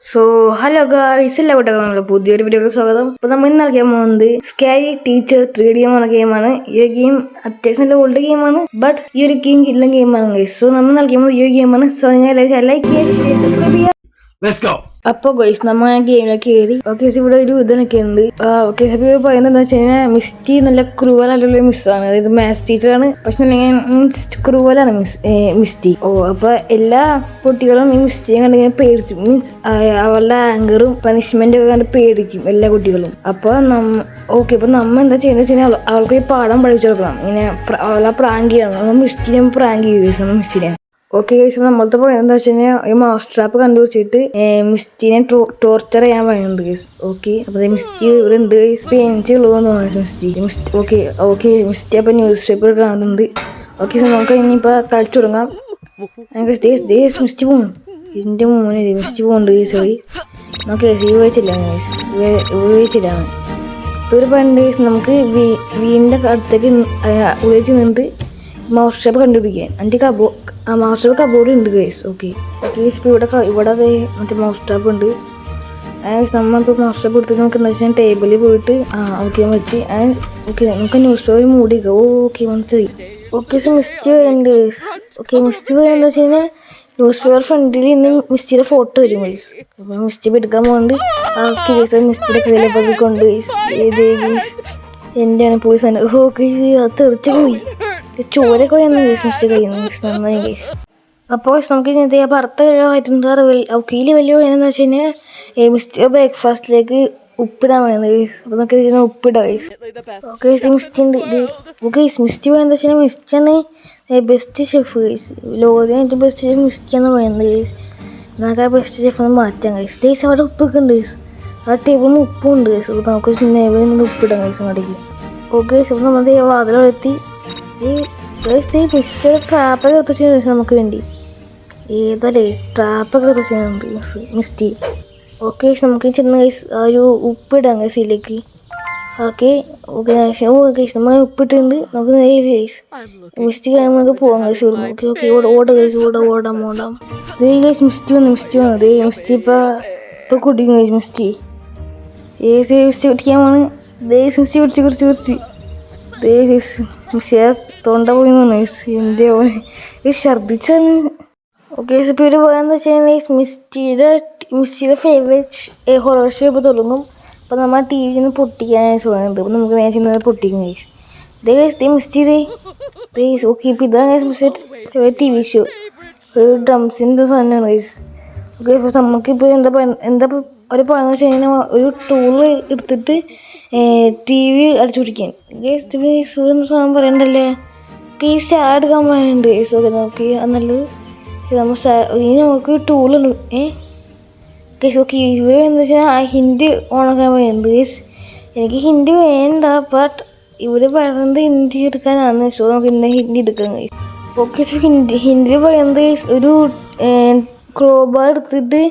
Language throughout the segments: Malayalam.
സോ ഹലോ ഗായ്സ്, എല്ലാ കൂട്ടങ്ങളും പുതിയൊരു വീഡിയോക്ക് സ്വാഗതം. അപ്പോൾ നമ്മൾ ഇന്ന് കളിക്കാൻ പോകുന്നത് സ്കാരി ടീച്ചർ 3D എന്ന ഗെയിമാണ്. ഈ ഒരു ഗെയിം അത്യാവശ്യം നല്ല ഓൾഡ് ഗെയിമാണ്, ബട്ട് ഈ ഒരു ഗെയിം കിട്ടുന്ന ഗെയിമാണ് ഗൈസ്. സോ നമ്മൾ കളിക്കാൻ പോകുന്നത് ഈ ഒരു ഗെയിമാണ്. സോ നിങ്ങൾ ലൈക്ക് ചെയ്യുക, സബ്സ്ക്രൈബ് ചെയ്യുക. അപ്പോൾ ഗൈസ് നമ്മൾ ഗെയിമിലേക്ക് കയറി. ഓക്കെ, ഇവിടെ ഒരു ഇതൊക്കെ ഉണ്ട്. ഓക്കെ, ഇപ്പോൾ പറയുന്നത് എന്താ വെച്ച് കഴിഞ്ഞാൽ മിസ്റ്റി നല്ല ക്രൂവലായിട്ടുള്ള മിസ്സാണ്. അതായത് മാത്സ് ടീച്ചറാണ്, പക്ഷെ മീൻസ് ക്രൂവലാണ് മിസ്റ്റി. അപ്പോൾ എല്ലാ കുട്ടികളും ഈ മിസ്റ്റിയെ കണ്ടിങ്ങനെ പേടിച്ചു, മീൻസ് അവളുടെ ആങ്കറും പണിഷ്മെന്റും ഒക്കെ കണ്ട് പേടിക്കും എല്ലാ കുട്ടികളും. അപ്പോൾ അപ്പോൾ നമ്മൾ എന്താ ചെയ്യുന്നത് വെച്ച് കഴിഞ്ഞാൽ അവൾക്ക് ഈ പാഠം പഠിപ്പിച്ചു കൊടുക്കണം. ഇങ്ങനെ അവളെ പ്രാങ്ക് ചെയ്യണം. നമ്മൾ മിസ്റ്റിനെ പ്രാങ്ക് ചെയ്യുക മിസ്റ്റിനെ. ഓക്കെ ഗൈസ്, നമ്മളത്തെ പറയുന്നത് എന്താ വെച്ച് കഴിഞ്ഞാൽ ഈ മൗസ് ട്രാപ്പ് കണ്ടുപിടിച്ചിട്ട് മിസ്റ്റിനെ ടോർച്ചർ ചെയ്യാൻ പറയുന്നുണ്ട് ഗൈസ്. ഓക്കെ, അപ്പോൾ മിസ്റ്റി ഇവിടെ ഉണ്ട് ഗൈസ്. പെൻച്ചുള്ളൂന്ന് തോന്നുന്നു മിസ്റ്റി. ഓക്കെ മിസ്റ്റി അപ്പോൾ ന്യൂസ് പേപ്പർ കാണുന്നുണ്ട്. ഓക്കെ, നമുക്ക് ഇനിയിപ്പോൾ കളിച്ചു തുടങ്ങാം. മിസ്റ്റി പോകണം. എൻ്റെ മോനെ മിസ്റ്റി പോകുന്നുണ്ട് ഗൈസ്. സോറി, നമുക്ക് ഉപയോഗിച്ചില്ല ഗൈസ്, ഉപയോഗിച്ചില്ലാണ്. ഇപ്പോൾ ഒരു പണ്ട് ഗൈസ് നമുക്ക് വീടിൻ്റെ അടുത്തേക്ക് ഉപയോഗിച്ച് നിന്നിട്ട് മൗസ് ട്രാപ്പ് കണ്ടുപിടിക്കാൻ. എൻ്റെ മൗസ് ട്രാപ്പ് കബോർഡ് ഉണ്ട് ഗൈസ്. ഓക്കെ ഇപ്പോൾ ഇവിടെ മറ്റേ മൗസ് ട്രാപ്പ് ഉണ്ട്. നമ്മളിപ്പോൾ മൗസ് ട്രാപ്പ് എടുത്തിട്ട് നമുക്ക് എന്താ വെച്ചാൽ ടേബിളിൽ പോയിട്ട് ഓക്കെ വെച്ച് നമുക്ക് ന്യൂസ് പേപ്പർ മൂടിക്കുക. ഓക്കെ മനസ്സിലായി. ഓക്കെ, സോ മിസ്റ്റി വരുന്നുണ്ട് ഗൈസ്. ഓക്കെ, മിസ്റ്റി എന്താ വെച്ച് കഴിഞ്ഞാൽ ന്യൂസ് പേപ്പർ ഫ്രണ്ടിൽ ഇന്ന് മിസ്റ്റിയുടെ ഫോട്ടോ വരും ഗൈസ്. അപ്പോൾ മിസ്റ്റി എടുക്കാൻ പോകുന്നുണ്ട്. ഓക്കെ ഗൈസ്, മിസ്റ്റിയുടെ കയ്യിലപ്പോൾ കൊണ്ട് ഗൈസ് ഗൈസ് എൻ്റെ പോയി സാധനം. ഓക്കെ, അത് തെറിച്ച് പോയി, ചോരൊക്കെ പോയെന്ന് ഗൈസ് മിസ്റ്റി കഴിയുന്നു ഗൈസ്. നന്നായി ഗൈസ്. അപ്പോൾ നമുക്ക് ഇന്നത്തെ ഭർത്ത കഴിവായിട്ടുണ്ട്. കീല് വലിയ പോയെന്ന് വെച്ച് കഴിഞ്ഞാൽ മിസ്റ്റി ബ്രേക്ക്ഫാസ്റ്റിലേക്ക് ഉപ്പിടാൻ പറയുന്നത് ഗൈസ്. അപ്പോൾ നമുക്ക് ഇതിന് ഉപ്പിടാം ഗൈസ്. ഓക്കെ, മിസ്റ്റി ഉണ്ട് ഇത്. ഓക്കെ, മിസ്റ്റി പോയെന്ന് വെച്ച് കഴിഞ്ഞാൽ മിസ്റ്റിയാണ് ബെസ്റ്റ് ഷെഫ് ഗൈസ്. ലോകത്തിലെ ഏറ്റവും ബെസ്റ്റ് ഷെഫ് മിസ്റ്റിയാന്ന് പറയുന്നത് ഗൈസ്. നമുക്ക് ആ ബെസ്റ്റ് ഷെഫ് ഒന്ന് മാറ്റാം ഗൈസ്. ഗൈസ് അവിടെ ഉപ്പൊക്കെ ഉണ്ട് ഗൈസ്. ആ ടേബിളിന് ഉപ്പും ഉണ്ട് ഗൈസ്. അപ്പോൾ നമുക്ക് നെവയിൽ നിന്ന് ഉപ്പിടാം ഗൈസ് അങ്ങോട്ടേക്ക്. ഓക്കെ ഗൈസ്, അപ്പോൾ നമ്മൾ വാതിലെത്തി മിസ്റ്റർ ട്രാപ്പൊക്കെ എടുത്ത് ചെയ്യുന്നത് നമുക്ക് വേണ്ടി. ഏതാ ഗൈസ് ട്രാപ്പൊക്കെ എടുത്ത് ചെയ്യുന്നുണ്ട് മിസ്റ്റി. ഓക്കെ, നമുക്ക് ചെന്ന് ഗൈസ് ഒരു ഉപ്പിടാം ഗൈസ് ഇതിലേക്ക്. ഓക്കെ ഗൈസ് നമ്മൾ ഉപ്പിട്ടുണ്ട്. നമുക്ക് നേരെ ഗൈസ് മിസ്റ്റി നമുക്ക് പോവാം ഗൈസ് ഇവിടുന്ന്. ഓക്കെ ഓടാം ഗൈസ്, ഓടാം. ഗൈസ് മിസ്റ്റി വന്നു. മിസ്റ്റി ഇപ്പോൾ കുടിക്കും ഗൈസ്. മിസ്റ്റി കുടിക്കാൻ പോണ്. മിസ്റ്റി കുറിച്ച് മിസ്സിയെ തൊണ്ട പോയി എൻ്റെ ഛർദിച്ചാണ്. ഓക്കെ, ഇപ്പോൾ ഒരു പോയെന്ന് വെച്ച് കഴിഞ്ഞാൽ മിസ്സിയുടെ ഫേവറേറ്റ് ഹൊറർ ഷോ ഇപ്പോൾ തുടങ്ങും. അപ്പോൾ നമ്മൾ ടി വി നിന്ന് പൊട്ടിക്കാനായി പറയുന്നത്. അപ്പോൾ നമുക്ക് നേരെ ചെന്ന് പൊട്ടിക്കും ഗൈസ്. മിസ്റ്റി ഓക്കെ, ഇപ്പോൾ ഇതാണ് ഗൈസ് മിസ്സിയുടെ ടി വി ഷോ. ഒരു ഡ്രംസിൻ്റെ സാധനമാണ് ഗൈസ്. ഓക്കെ, ഇപ്പോൾ നമുക്കിപ്പോൾ എന്താ അവർ പറയുന്നത് വെച്ച് കഴിഞ്ഞാൽ ഒരു ടൂള് എടുത്തിട്ട് ടി വി അടിച്ചു പിടിക്കാൻ ഗൈസ്. സാധനം പറയണ്ടല്ലേ കേസ് എടുക്കാൻ പറയുന്നുണ്ട് ഗൈസ്. ഓക്കെ, നോക്കി നല്ലത് ഇനി നമുക്ക് ടൂളുണ്ട് കേസ്. ഓക്കെ, ഇത് എന്താ വെച്ചാൽ ഹിന്ദി ഓണാക്കാൻ പറയുന്നത് ഗൈസ്. എനിക്ക് ഹിന്ദി വേണ്ട, ബട്ട് ഇവർ പറയുന്നത് ഹിന്ദി എടുക്കാനാണ്. സോ നമുക്ക് ഇന്ന് ഹിന്ദി എടുക്കാം ഗൈസ്. ഓക്കെ, സോ ഹിന്ദി പറയുന്നത് ഗൈസ് ഒരു ക്രോബാർ എടുത്തിട്ട്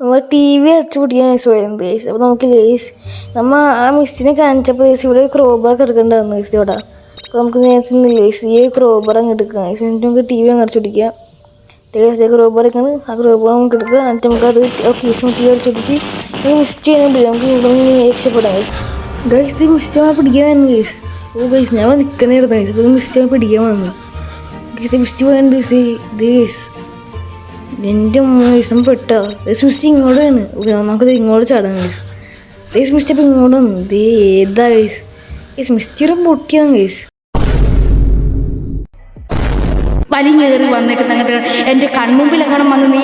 നമ്മൾ ടി വി അടിച്ചു പൊട്ടിക്കാൻ ഗൈസ് പറയുന്നത് ഗൈസ്. അപ്പോൾ നമുക്ക് ഗൈസ് നമ്മൾ ആ മിസ്റ്റിനെ കാണിച്ചപ്പോൾ ഗൈസ് ഇവിടെ ക്രോബാറൊക്കെ എടുക്കേണ്ടതാണ് ഗൈസ് ഇവിടെ. അപ്പോൾ നമുക്ക് നേരത്തെ ഗൈസ് ഈ ക്രോബാർ അങ്ങ് എടുക്കാം ഗൈസ്. എന്നിട്ട് നമുക്ക് ടി വി അങ്ങ് അടിച്ചു പിടിക്കാം. ക്രോബാറൊക്കെയാണ് ആ ക്രോബാർ നമുക്ക് എടുക്കുക. എന്നിട്ട് നമുക്കത് കേസ് ടി വി അടിച്ചു പിടിച്ച് ഈ മിസ്റ്റ് ചെയ്യുമ്പോൾ നമുക്ക് ഇവിടെ നിന്ന് രക്ഷപ്പെടാം ഗൈസ്. ഗൈസ് ഇത് മിസ്റ്റ് പിടിക്കാൻ വന്നു ഗൈസ്. ഗൈസ് ഞാൻ നിൽക്കുന്നതായിരുന്നു ഗൈസ്. അപ്പോൾ മിസ്റ്റ് പിടിക്കാൻ വന്നു ഗൈസ്. മിസ്റ്റ് പോയാണ്ട് ഗൈസ് ഗൈസ് എൻ്റെ ദിവസം പെട്ടോ മിസ്റ്റ് ഇങ്ങോട്ടാണ്. നമുക്കത് ഇങ്ങോട്ട് ചാടാം ഗൈസ്. മിസ്റ്റ് അപ്പോൾ ഇങ്ങോട്ട് വന്നു. ഏതാ ഗൈസ് മിസ്റ്റർ പൊട്ടിയാണ് ഗൈസ്. വലിഞ്ഞേറി വന്നിട്ട് അങ്ങനത്തെ എൻ്റെ കൺമുമ്പിൽ എങ്ങനെ വന്ന് നീ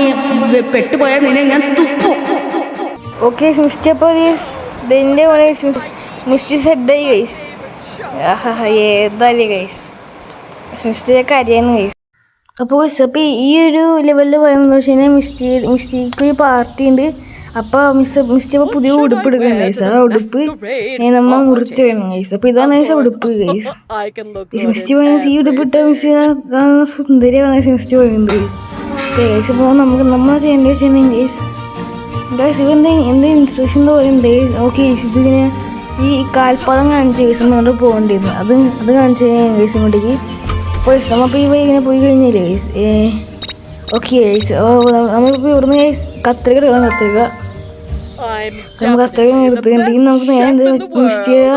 പെട്ടുപോയാൽ നിന്നെ ഞാൻ തുപ്പും. ഓക്കെ, മിസ്റ്റ് അപ്പോൾ ഗൈസ് ഇതിൻ്റെ പോലെ മിസ്റ്റ് സെഡായി ഗൈസ്. ഏതായാലും ഗൈസ് മിസ്റ്റേക്ക് അറിയാൻ ഗൈസ്. അപ്പോൾ അപ്പോൾ ഈ ഒരു ലെവലിൽ പറയുന്നത് വെച്ച് കഴിഞ്ഞാൽ മിസ്റ്റിക്ക് ഒരു പാർട്ടി ഉണ്ട്. അപ്പോൾ മിസ്റ്റി അപ്പോൾ പുതിയ ഉടുപ്പ് എടുക്കണം ഗൈസ്. ആ ഉടുപ്പ് നമ്മൾ മുറിച്ച് വേണം ഗൈസ്. അപ്പോൾ ഇതാണ് ഗൈസ് ഉടുപ്പ് ഗൈസ്. മിസ്റ്റി പറയുന്നത് ഈ ഉടുപ്പ് ഇട്ട മിസ്റ്റി സുന്ദരിയാണ് മിസ്റ്റി പറയുന്നത് ഗൈസ്. ഗൈസ് ഇപ്പോൾ നമ്മൾ ചെയ്യേണ്ടത് വെച്ച് കഴിഞ്ഞാൽ ഗൈസ് ഇവ എന്തെങ്കിലും ഇൻസ്ട്രക്ഷൻ പറയുന്നുണ്ട് ഗൈസ്. ഓക്കെ ഗൈസ് ഇതിങ്ങനെ ഈ കാൽപ്പാദം കാണിച്ച് ഗൈസ് നമ്മൾ പോകേണ്ടിയിരുന്നു. അത് കാണിച്ച് ഗൈസ് ഇങ്ങോട്ടേക്ക്. അപ്പോൾ നമ്മളിപ്പോൾ ഈ ഇങ്ങനെ പോയി കഴിഞ്ഞാൽ ഗൈസ് ഓക്കെ ഗൈസ് നമ്മളിപ്പോൾ ഇവിടുന്ന് ഗൈസ് കത്രിക എടുക്കണം. നമുക്ക് അത്രയും എടുത്തുണ്ടെങ്കിൽ നമുക്ക് നേരെ എന്ത് മിസ് ചെയ്യുക,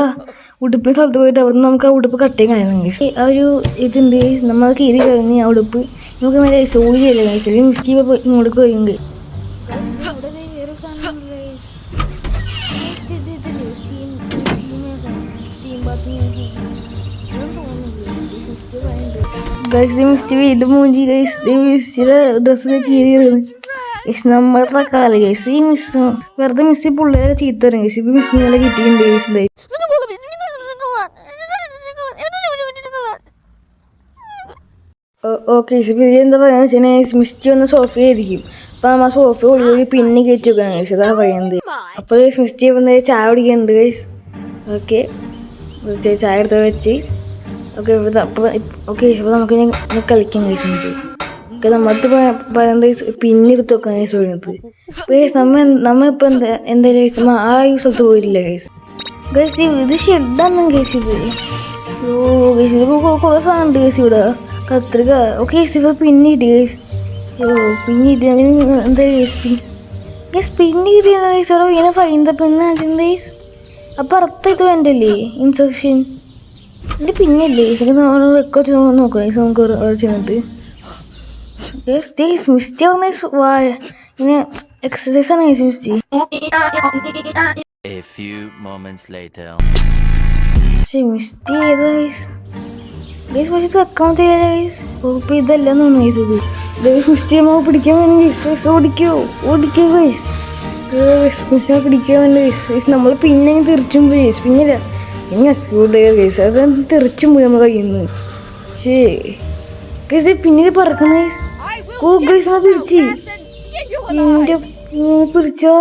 ഉടുപ്പിന് സ്ഥലത്ത് പോയിട്ട് അവിടെ നിന്ന് നമുക്ക് ആ ഉടുപ്പ് കട്ട് ചെയ്യാൻ കഴിയണം. ആ ഒരു ഇതുണ്ട്, നമ്മൾ കീറി കഴിഞ്ഞ് ആ ഉടുപ്പ് നമുക്ക് നേരെ സോളി ചെയ്യില്ല കഴിച്ചാൽ മിസ് ചെയ്യുമ്പോൾ ഇങ്ങോട്ട് വരുന്നുണ്ട്. മിസ്റ്റ് വീണ്ടും മൂഞ്ചി മിസ്സിയുടെ ഡ്രസ്സ് കീറിയാണ്. നമ്മളെ കാലം കേസ് ഈ മിസ് വെറുതെ മിസ് പിള്ളേരെ ചീത്ത വരും കേസ്. ഇപ്പൊ മിസ്സിന് നല്ല കിട്ടിയിട്ടുണ്ട് കേസ്. ഓക്കെ ഇപ്പൊ എന്താ പറയാന്ന് വെച്ചാൽ മിസ്റ്റ് വന്ന സോഫയായിരിക്കും. അപ്പൊ നമ്മ സോഫ ഉള്ളിൽ പിന്നെ കയറ്റി വെക്കണം കേസ്. അതാ പറയുന്നത്. അപ്പൊ മിസ്റ്റ് വന്ന് ചായ കുടിക്കുന്നുണ്ട് കേസ്. ഓക്കെ ചായ എടുത്ത് വെച്ച് ഓക്കെ ഓക്കെ ഇപ്പോൾ നമുക്ക് കളിക്കാൻ കഴിച്ചു. ഓക്കെ നമ്മൾക്ക് പറയുന്നത് പിന്നെടുത്ത് വെക്കാൻ കേസ് പറയുന്നത്. നമ്മളിപ്പോൾ എന്തായാലും കേസ് ആ ഈ സ്ഥലത്ത് പോയിട്ടില്ല കേസ്. കേസ് ഇത് ഷെഡാണ് കേസ്. ഇത് കേസ് ഇത് കുറേ സാധനം ഉണ്ട് കേസ്. ഇവിടെ കത്രിക ഓക്കെ കേസ് ഇവിടെ പിന്നിട്ട് കേസ്. പിന്നിട്ട് അങ്ങനെ എന്താ കേസ് കേസ് പിന്നിട്ട് കേസ്. അവിടെ ഇങ്ങനെ ഫൈൻ്റെ പിന്നെ കേസ്. അപ്പം അർത്ഥമായിട്ട് വേണ്ടല്ലേ ഇൻസെക്ഷൻ എൻ്റെ പിന്നല്ലേ നമ്മൾ വെക്കോച്ച് നോക്കാം കേസ്. നമുക്ക് ചെന്നിട്ട് മിസ്റ്റി വാഴ ഇങ്ങനെ എക്സസൈസ് ആണ് കേസ് മിസ്റ്റി. പക്ഷെ മിസ്റ്റി ഏതാ കേസ് കേസ് പക്ഷെ ഇത് വെക്കാൻ ചെയ്യാ കേസ്. ഇപ്പം ഇതല്ല തോന്നുന്നു കേസ്. ഇത് കേസ് മിസ്റ്റി നമ്മൾ പിടിക്കാൻ വേണ്ടി കേസ് ഓടിക്കോ കേസ്. മിസ്സിനെ പിടിക്കാൻ വേണ്ടി കേസ് നമ്മൾ പിന്നെ തെറിച്ചും പോയി കേസ്. പിന്നെ സ്കൂട്ട് കേസ് അത് തെറിച്ചും പോയി നമ്മൾ കയ്യിൽ നിന്ന്. ശേ കേസ് പിന്നെ ഇത് പറക്കുന്ന കേസ്. കേസ് പിടിച്ച് എൻ്റെ പിടിച്ചോ.